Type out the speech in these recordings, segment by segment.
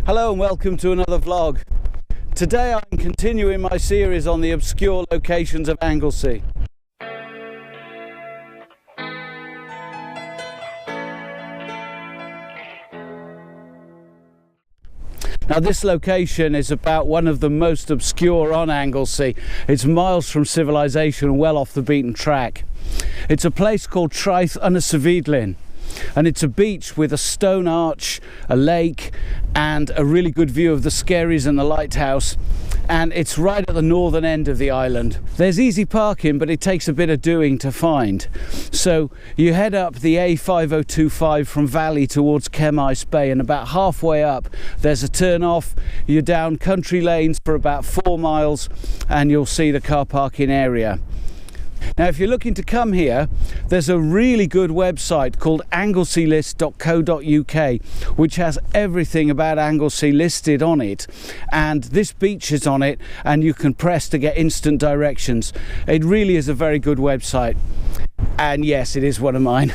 Hello and welcome to another vlog. Today I'm continuing my series on the obscure locations of Anglesey. Now this location is about one of the most obscure on Anglesey. It's miles from civilization and well off the beaten track. It's a place called Traeth Ynys y Fydlyn. And it's a beach with a stone arch, a lake, and a really good view of the Skerries and the Lighthouse. And it's right at the northern end of the island. There's easy parking, but it takes a bit of doing to find. So you head up the A5025 from Valley towards Chemyce Bay, and about halfway up there's a turn off. You're down country lanes for about 4 miles and you'll see the car parking area. Now if you're looking to come here, there's a really good website called angleseylist.co.uk which has everything about Anglesey listed on it, and this beach is on it and you can press to get instant directions. It really is a very good website, and yes, it is one of mine.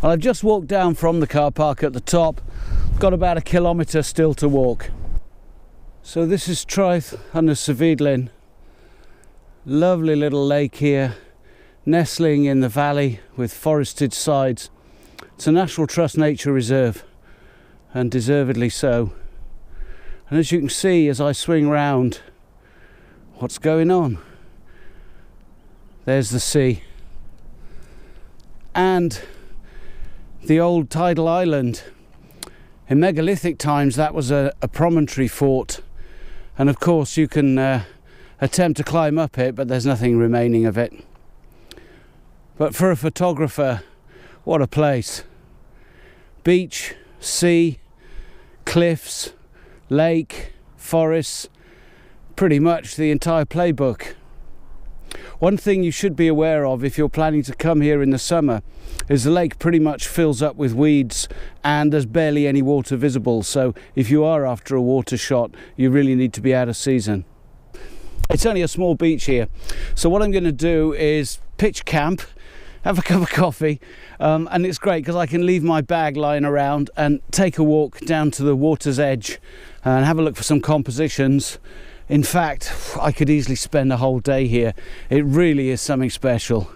Well, I've just walked down from the car park at the top, got about 1 kilometre still to walk. So this is Traeth Ynys y Fydlyn. Lovely little lake here, nestling in the valley with forested sides. It's a National Trust Nature Reserve, and deservedly so. And as you can see as I swing round, what's going on? There's the sea. And the old tidal island. In megalithic times that was a promontory fort, and of course you can attempt to climb up it, but there's nothing remaining of it. But for a photographer, what a place. Beach, sea, cliffs, lake, forests, pretty much the entire playbook. One thing you should be aware of if you're planning to come here in the summer is the lake pretty much fills up with weeds and there's barely any water visible, so if you are after a water shot, you really need to be out of season. It's only a small beach here, so what I'm going to do is pitch camp, have a cup of coffee, and it's great because I can leave my bag lying around and take a walk down to the water's edge and have a look for some compositions. In fact, I could easily spend a whole day here. It really is something special.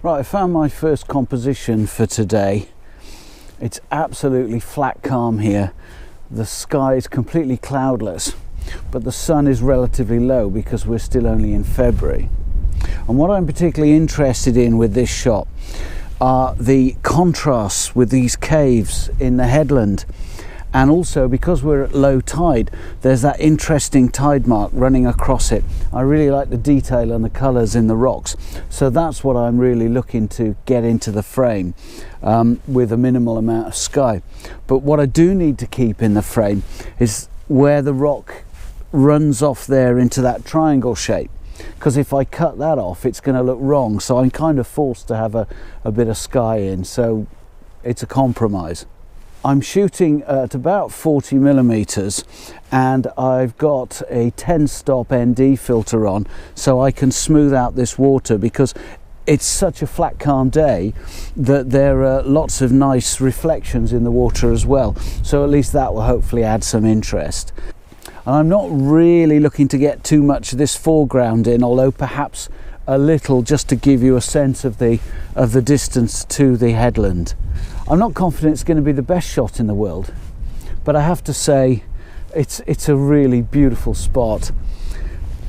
Right, I found my first composition for today. It's absolutely flat calm here. The sky is completely cloudless, but the sun is relatively low because we're still only in February. And what I'm particularly interested in with this shot are the contrasts with these caves in the headland. And also, because we're at low tide, there's that interesting tide mark running across it. I really like the detail and the colours in the rocks. So that's what I'm really looking to get into the frame with a minimal amount of sky. But what I do need to keep in the frame is where the rock runs off there into that triangle shape. Because if I cut that off, it's going to look wrong. So I'm kind of forced to have a bit of sky in. So it's a compromise. I'm shooting at about 40mm, and I've got a 10-stop ND filter on so I can smooth out this water, because it's such a flat, calm day that there are lots of nice reflections in the water as well. So at least that will hopefully add some interest. And I'm not really looking to get too much of this foreground in, although perhaps a little, just to give you a sense of the distance to the headland. I'm not confident it's going to be the best shot in the world, but I have to say it's a really beautiful spot.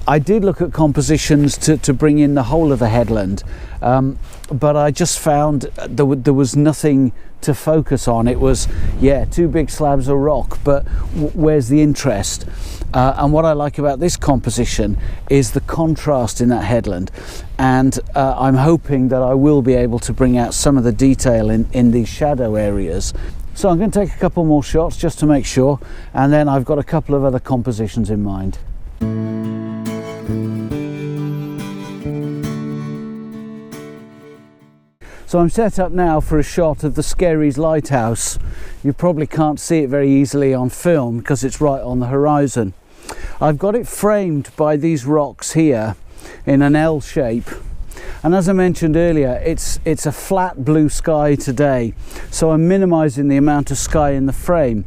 I did look at compositions to bring in the whole of the headland, but I just found there was nothing to focus on. It was, yeah, two big slabs of rock, but where's the interest? And what I like about this composition is the contrast in that headland, and I'm hoping that I will be able to bring out some of the detail in these shadow areas. So I'm going to take a couple more shots just to make sure, and then I've got a couple of other compositions in mind. So I'm set up now for a shot of the Skerries Lighthouse. You probably can't see it very easily on film because it's right on the horizon. I've got it framed by these rocks here in an L shape, and as I mentioned earlier, it's a flat blue sky today, so I'm minimizing the amount of sky in the frame,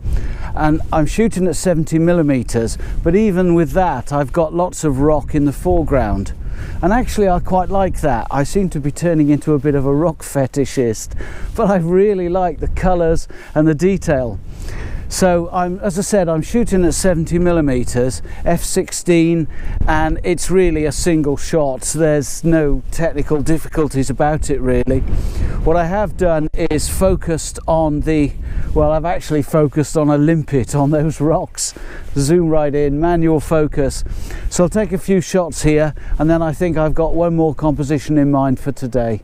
and I'm shooting at 70mm, but even with that I've got lots of rock in the foreground. And actually I quite like that. I seem to be turning into a bit of a rock fetishist, but I really like the colours and the detail. So as I said, I'm shooting at 70mm, f/16, and it's really a single shot. There's no technical difficulties about it really. What I have done is focused on I've actually focused on a limpet on those rocks. Zoom right in, manual focus. So I'll take a few shots here, and then I think I've got one more composition in mind for today.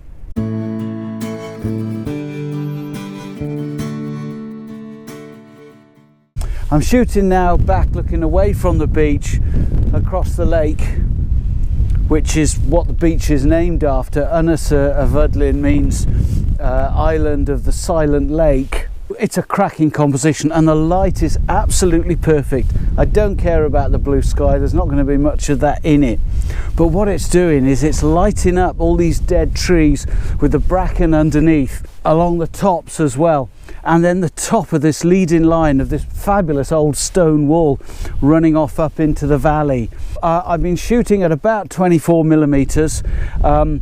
I'm shooting now back, looking away from the beach across the lake, which is what the beach is named after. Ynys y Fydlyn means island of the silent lake. It's a cracking composition, and the light is absolutely perfect. I don't care about the blue sky, there's not going to be much of that in it, but what it's doing is it's lighting up all these dead trees with the bracken underneath, along the tops as well, and then the top of this leading line of this fabulous old stone wall running off up into the valley. I've been shooting at about 24mm,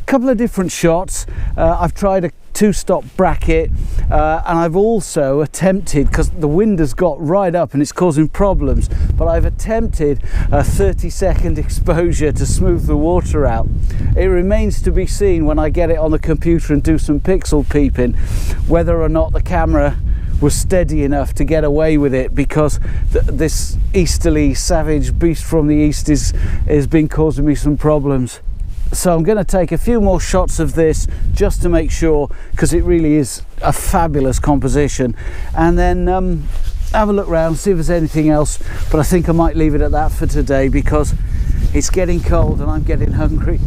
couple of different shots. I've tried a 2-stop bracket, and I've also attempted, because the wind has got right up and it's causing problems, but I've attempted a 30-second exposure to smooth the water out. It remains to be seen when I get it on the computer and do some pixel peeping whether or not the camera was steady enough to get away with it, because this easterly savage beast from the east has been causing me some problems. So I'm going to take a few more shots of this just to make sure, because it really is a fabulous composition, and then have a look around, see if there's anything else, but I think I might leave it at that for today because it's getting cold and I'm getting hungry.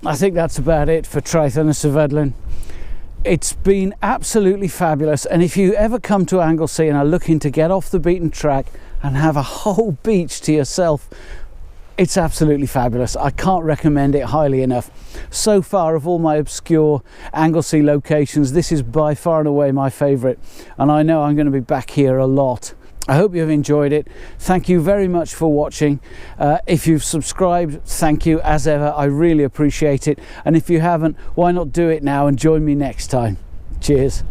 I think that's about it for Traeth Ynys y Fydlyn. It's been absolutely fabulous, and if you ever come to Anglesey and are looking to get off the beaten track and have a whole beach to yourself, it's absolutely fabulous. I can't recommend it highly enough. So far, of all my obscure Anglesey locations, this is by far and away my favourite, and I know I'm going to be back here a lot. I hope you've enjoyed it. Thank you very much for watching. If you've subscribed, thank you as ever. I really appreciate it. And if you haven't, why not do it now and join me next time. Cheers.